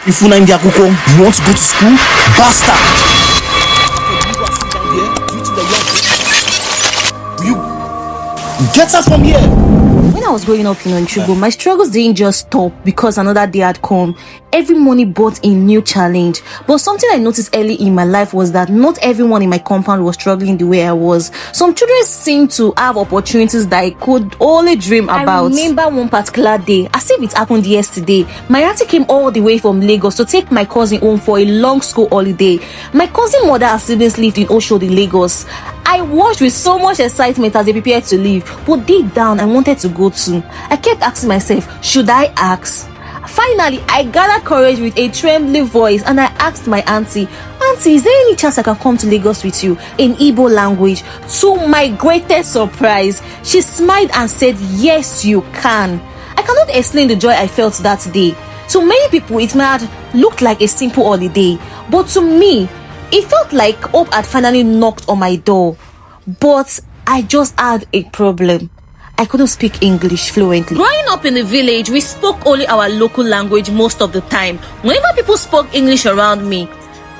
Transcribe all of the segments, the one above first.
If you want to go to school, bastard. You get her from here. When I was growing up in Untold, my struggles didn't just stop because another day had come. Every morning brought a new challenge. But something I noticed early in my life was that not everyone in my compound was struggling the way I was. Some children seemed to have opportunities that I could only dream about. I remember one particular day, as if it happened yesterday. My auntie came all the way from Lagos to take my cousin home for a long school holiday. My cousin mother and siblings lived in Untold, Lagos. I watched with so much excitement as they prepared to leave, but deep down I wanted to go too. I kept asking myself, should I ask? Finally, I gathered courage with a trembling voice and I asked my auntie, "Auntie, is there any chance I can come to Lagos with you?" in Igbo language. To my greatest surprise, she smiled and said, "Yes, you can." I cannot explain the joy I felt that day. To many people, it might have looked like a simple holiday, but to me, it felt like hope had finally knocked on my door. But I just had a problem. I couldn't speak English fluently. Growing up in the village, we spoke only our local language most of the time. Whenever people spoke English around me,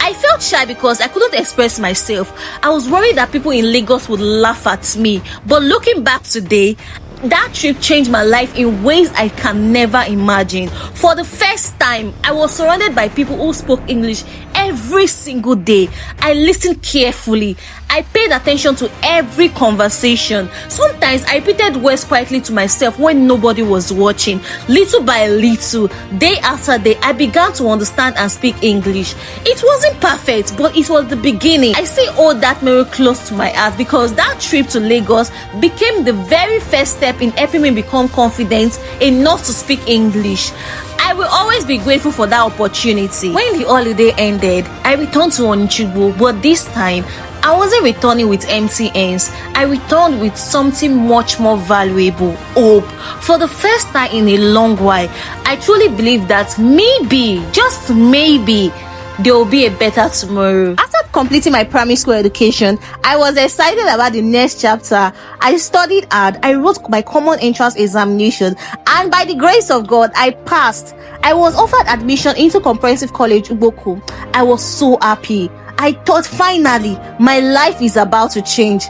I felt shy because I couldn't express myself. I was worried that people in Lagos would laugh at me. But looking back today, that trip changed my life in ways I can never imagine. For the first time, I was surrounded by people who spoke English every single day. I listened carefully. I paid attention to every conversation. Sometimes I repeated words quietly to myself when nobody was watching. Little by little, day after day, I began to understand and speak English. It wasn't perfect, but it was the beginning. I still hold that memory close to my heart because that trip to Lagos became the very first step in helping me become confident enough to speak English. I will always be grateful for that opportunity. When the holiday ended, I returned to Untold, but this time, I wasn't returning with empty hands. I returned with something much more valuable: hope. For the first time in a long while, I truly believe that maybe, just maybe, there will be a better tomorrow. After completing my primary school education, I was excited about the next chapter. I studied hard, I wrote my common entrance examination, and by the grace of God, I passed. I was offered admission into Comprehensive College, Uboku. I was so happy. I thought finally my life is about to change.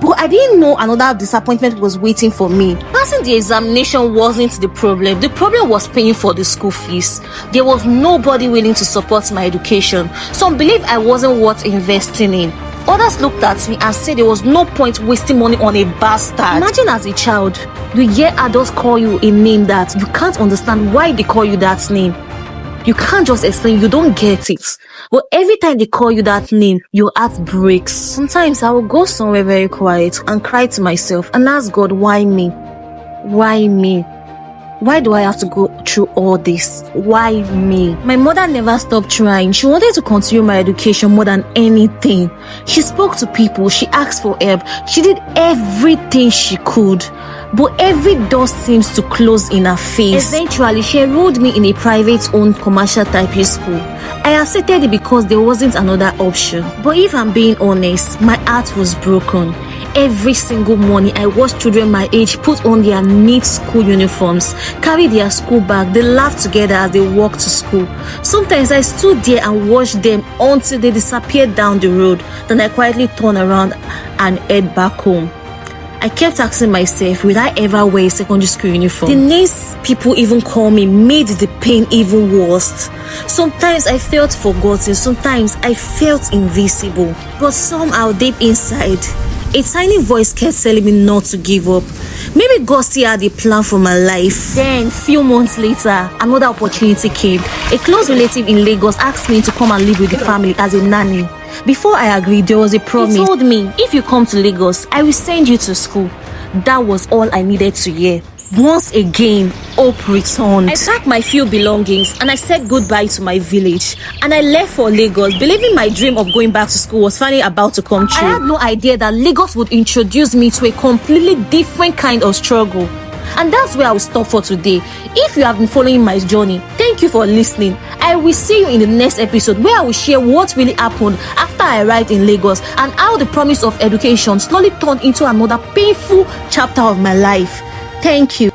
But I didn't know another disappointment was waiting for me. Passing the examination wasn't the problem. The problem was paying for the school fees. There was nobody willing to support my education. Some believed I wasn't worth investing in. Others looked at me and said there was no point wasting money on a bastard. Imagine as a child, you hear adults call you a name that you can't understand why they call you that name. You can't just explain, you don't get it. But every time they call you that name, your heart breaks. Sometimes I will go somewhere very quiet and cry to myself and ask God, why me? Why me? Why do I have to go through all this? Why me? My mother never stopped trying. She wanted to continue my education more than anything. She spoke to people. She asked for help. She did everything she could. But every door seems to close in her face. Eventually, she enrolled me in a private-owned commercial typing school. I accepted it because there wasn't another option. But if I'm being honest, my heart was broken. Every single morning, I watched children my age put on their neat school uniforms, carry their school bag, they laughed together as they walked to school. Sometimes I stood there and watched them until they disappeared down the road. Then I quietly turned around and head back home. I kept asking myself, will I ever wear a secondary school uniform? The names people even call me made the pain even worse. Sometimes I felt forgotten, sometimes I felt invisible. But somehow deep inside, a tiny voice kept telling me not to give up. Maybe God still had a plan for my life. Then, few months later, another opportunity came. A close relative in Lagos asked me to come and live with the family as a nanny. Before I agreed, there was a promise. He told me, if you come to Lagos, I will send you to school. That was all I needed to hear. Once again, hope returned. I packed my few belongings and I said goodbye to my village. And I left for Lagos, believing my dream of going back to school was finally about to come true. I had no idea that Lagos would introduce me to a completely different kind of struggle. And that's where I will stop for today. If you have been following my journey, thank you for listening. I will see you in the next episode where I will share what really happened after I arrived in Lagos and how the promise of education slowly turned into another painful chapter of my life. Thank you.